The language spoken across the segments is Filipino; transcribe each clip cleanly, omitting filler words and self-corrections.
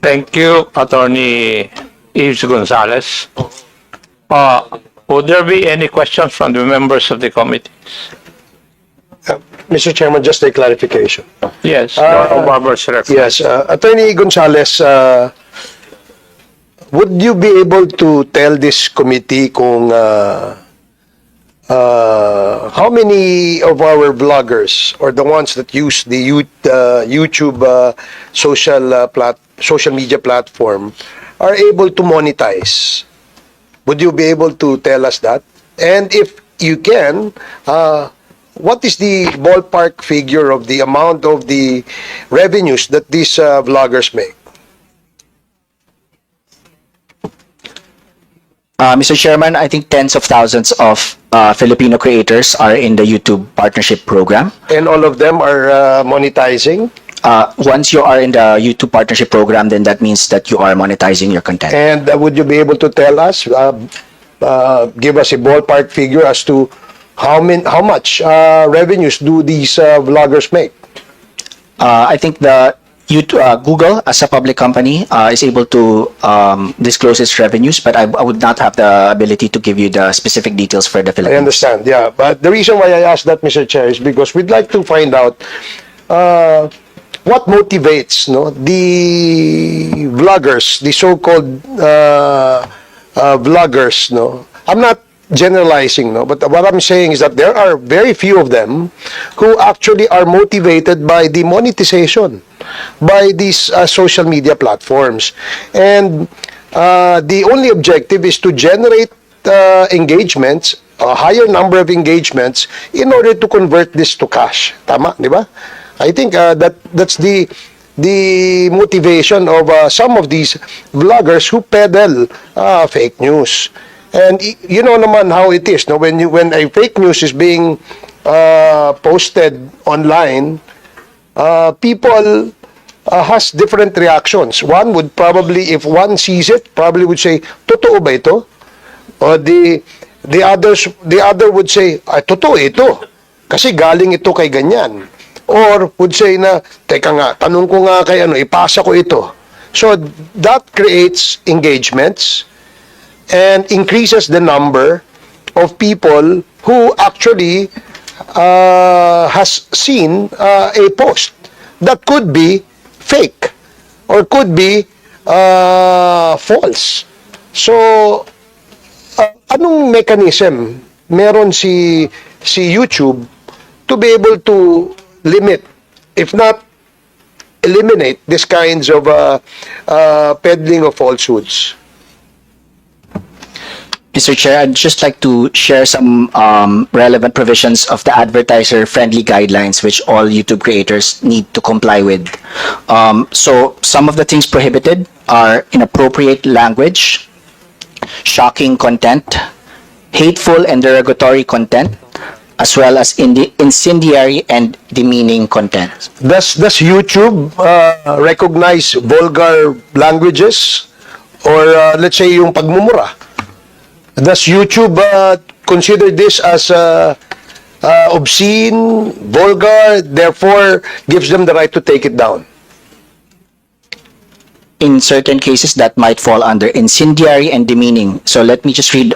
Thank you, Attorney Yves Gonzalez. Would there be any questions from the members of the committee? Mr. Chairman, just a clarification. Yes, Laura Barber's reference. Yes, Attorney Gonzales, would you be able to tell this committee kung how many of our vloggers or the ones that use the YouTube social media platform are able to monetize? Would you be able to tell us that? And if you can, what is the ballpark figure of the amount of the revenues that these vloggers make? Mr. Chairman, I think tens of thousands of Filipino creators are in the YouTube partnership program. And all of them are monetizing? Once you are in the YouTube partnership program, then that means that you are monetizing your content. And would you be able to tell us, give us a ballpark figure as to how much revenues do these vloggers make? I think the Google, as a public company, is able to disclose its revenues, but I would not have the ability to give you the specific details for the I Philippines. understand, yeah. But the reason why I asked that, Mr. Chair, is because we'd like to find out what motivates the vloggers, the so-called vloggers. I'm not generalizing, but what I'm saying is that there are very few of them who actually are motivated by the monetization by these social media platforms. And the only objective is to generate engagements, a higher number of engagements, in order to convert this to cash. Tama, di ba? I think that's the motivation of some of these vloggers who peddle fake news. And you know naman how it is, no? When a fake news is being posted online, people has different reactions. One would probably, if one sees it, probably would say, "Totoo ba ito?" Or the other would say, "Ay, totoo ito. Kasi galing ito kay ganyan." Or would say na, "Teka nga, tanong ko nga kay ipasa ko ito." So that creates engagements and increases the number of people who actually has seen a post that could be fake or could be false. So, anong mechanism meron si YouTube to be able to limit, if not eliminate, these kinds of peddling of falsehoods? Mr. Chair, I'd just like to share some relevant provisions of the advertiser-friendly guidelines which all YouTube creators need to comply with. So some of the things prohibited are inappropriate language, shocking content, hateful and derogatory content, as well as incendiary and demeaning content. Does YouTube recognize vulgar languages or let's say yung pagmumura? Does YouTube consider this as obscene, vulgar, therefore gives them the right to take it down? In certain cases, that might fall under incendiary and demeaning. So let me just read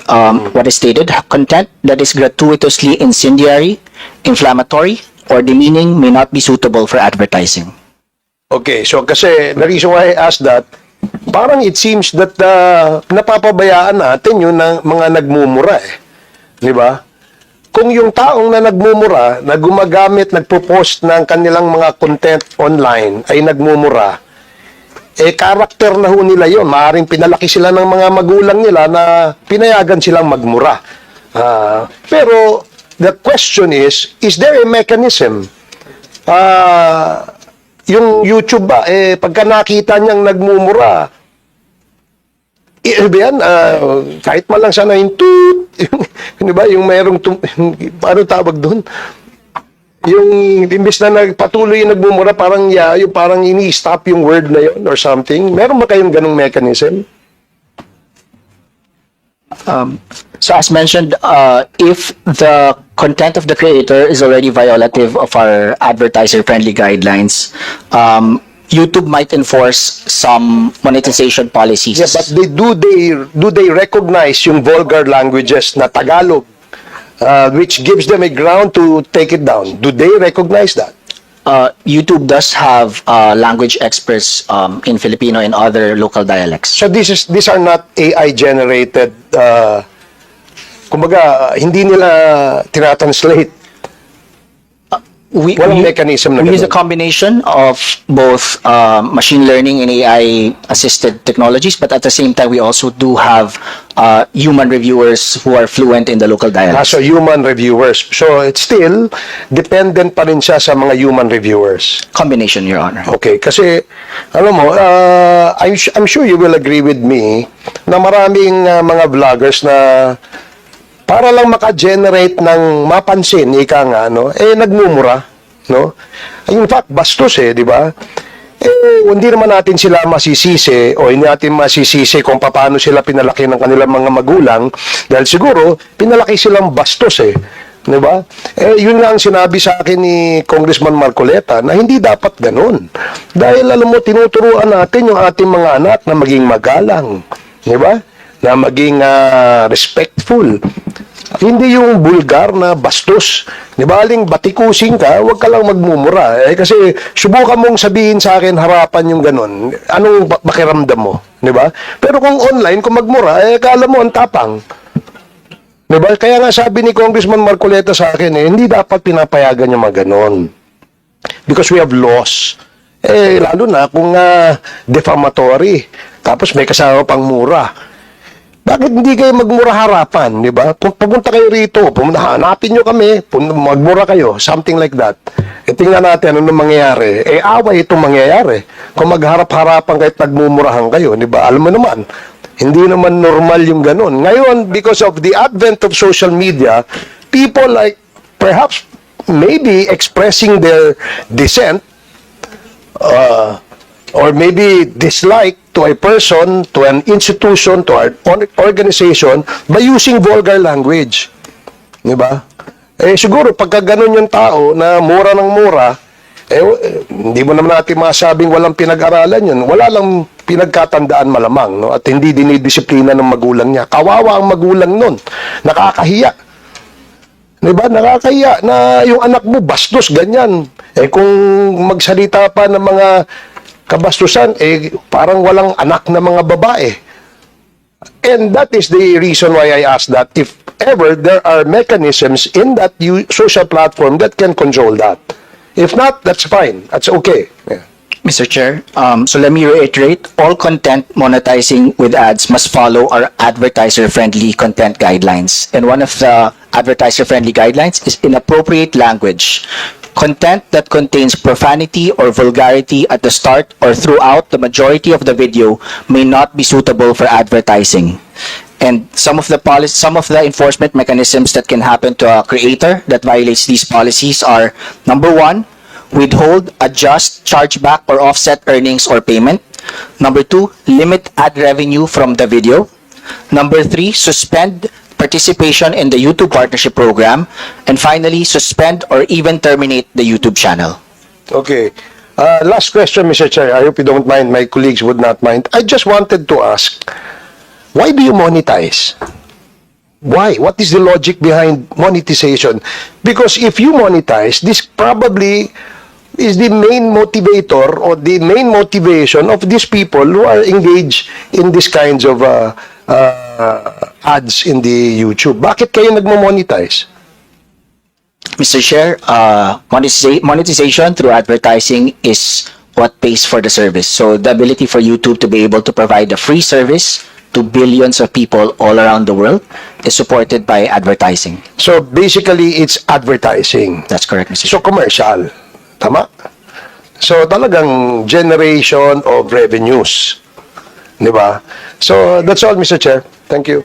what is stated. Content that is gratuitously incendiary, inflammatory, or demeaning may not be suitable for advertising. Okay, so kasi the reason why I asked that, parang it seems that napapabayaan natin yung mga nagmumura Di ba? Kung yung taong na nagmumura, na gumagamit, nagpo-post ng kanilang mga content online ay nagmumura, karakter na ho nila yun. Maaaring pinalaki sila ng mga magulang nila na pinayagan silang magmura. Pero the question is there a mechanism? Yung YouTube ba, pagka nakita niyang nagmumura, kahit man lang sana yung toot, diba? Yung mayroong, paano tawag doon? Yung imbes na nagpatuloy yung nagmumura, parang yung parang ini-stop yung word na yun or something. Meron ba kayong ganong mechanism? So as mentioned, if the content of the creator is already violative of our advertiser-friendly guidelines, YouTube might enforce some monetization policies. Yeah, but do they recognize yung vulgar languages na Tagalog, which gives them a ground to take it down? Do they recognize that? YouTube does have language experts in Filipino and other local dialects. So these are not AI generated. Kumbaga, hindi nila tinatranslate. Walang mechanism na we use a ganun. combination of both machine learning and AI assisted technologies, but at the same time we also do have human reviewers who are fluent in the local dialects. So human reviewers. So it's still dependent pa rin siya sa mga human reviewers. Combination, Your Honor. Okay, kasi alam mo, I'm sure you will agree with me na maraming mga vloggers na para lang maka-generate ng mapansin, ika nga, no? Nagmumura, no? In fact, bastos di ba? Hindi naman natin sila masisisi o hindi natin masisisi kung paano sila pinalaki ng kanilang mga magulang dahil siguro, pinalaki silang bastos di ba? Yun nga ang sinabi sa akin ni Congressman Marcoleta na hindi dapat ganun. Dahil alam mo, tinuturuan natin yung ating mga anak na maging magalang, di ba? Na maging respectful. Hindi yung bulgar na bastos. Di ba, aling batikusin ka, huwag ka lang magmumura. Kasi subukan mong sabihin sa akin harapan yung ganun. Anong pakiramdam mo? Di ba? Pero kung online, kung magmura, kala mo ang tapang. Di ba? Kaya nga sabi ni Congressman Marcoleta sa akin, hindi dapat pinapayagan yung mga ganun. Because we have laws. Lalo na kung defamatory. Tapos may kasama pang mura. Bakit hindi kayo magmura harapan, di ba? Pumunta kayo rito, hanapin nyo kami, magmura kayo, something like that. Tingnan natin ano mangyayari. Away itong mangyayari. Kung magharap-harapan kahit nagmumurahan kayo, di ba? Alam mo naman, hindi naman normal yung ganun. Ngayon, because of the advent of social media, people like, perhaps, maybe expressing their dissent, or maybe dislike to a person, to an institution, to an organization by using vulgar language. Di ba? Siguro, pagka ganun yung tao na mura ng mura, hindi mo naman natin masabing walang pinag-aralan yun. Wala lang pinagkatandaan malamang, no? At hindi dinidisiplina ng magulang niya. Kawawa ang magulang nun. Nakakahiya. Di ba? Nakakahiya na yung anak mo, bastos, ganyan. Kung magsalita pa ng mga kabastusan, parang walang anak na mga babae. And that is the reason why I asked that if ever there are mechanisms in that social platform that can control that. If not, that's fine. That's okay. Yeah. Mr. Chair, so let me reiterate, all content monetizing with ads must follow our advertiser-friendly content guidelines. And one of the advertiser-friendly guidelines is inappropriate language. Content that contains profanity or vulgarity at the start or throughout the majority of the video may not be suitable for advertising. And some of the enforcement mechanisms that can happen to a creator that violates these policies are: number one, withhold, adjust, chargeback, or offset earnings or payment. Number two, limit ad revenue from the video. Number three, suspend participation in the YouTube Partnership Program. And finally, suspend or even terminate the YouTube channel. Okay. Last question, Mr. Chair. I hope you don't mind. My colleagues would not mind. I just wanted to ask, why do you monetize? Why? What is the logic behind monetization? Because if you monetize, this probably is the main motivator or the main motivation of these people who are engaged in these kinds of ads in the YouTube. Bakit kayo nagmo-monetize? Mr. Chair, monetization through advertising is what pays for the service. So the ability for YouTube to be able to provide a free service to billions of people all around the world is supported by advertising. So basically, it's advertising. That's correct, Mr. So Chair. commercial. Tama? So talagang generation of revenues. Di ba? So that's all, Mr. Chair. Thank you.